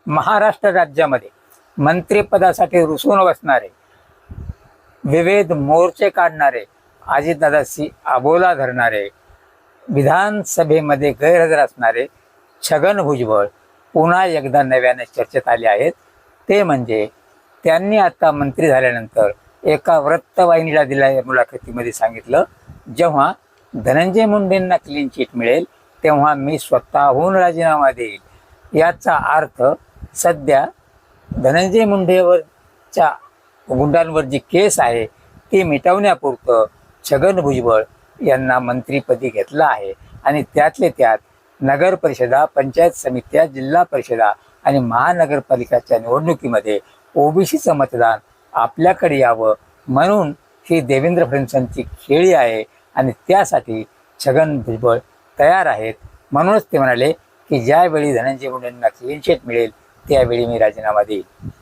महाराष्ट्र राज्यामध्ये मंत्रिपदासाठी रुसून बसणारे, विविध मोर्चे काढणारे, अजितदादाशी अबोला धरणारे, विधानसभेमध्ये गैरहजर असणारे छगन भुजबळ पुन्हा एकदा नव्याने चर्चेत आले आहेत. ते म्हणजे त्यांनी आता मंत्री झाल्यानंतर एका वृत्तवाहिनीला दिलेल्या मुलाखतीमध्ये सांगितलं, जेव्हा धनंजय मुंडेंना क्लीन चिट मिळेल तेव्हा मी स्वतःहून राजीनामा देईल. याचा अर्थ सध्या धनंजय मुंडेवरच्या गुंडांवर जी केस आहे ती मिटवण्यापुरतं छगन भुजबळ यांना मंत्रिपदी घेतलं आहे. आणि त्यातले त्यात नगर परिषदा, पंचायत समित्या, जिल्हा परिषदा आणि महानगरपालिकाच्या निवडणुकीमध्ये ओबीसीचं मतदान आपल्याकडे यावं म्हणून ही देवेंद्र फडणवीसांची खेळी आहे. आणि त्यासाठी छगन भुजबळ तयार आहेत. म्हणूनच ते म्हणाले की ज्यावेळी धनंजय मुंडेंना क्लीन चिट मिळेल त्यावेळी मी राजीनामा देईल.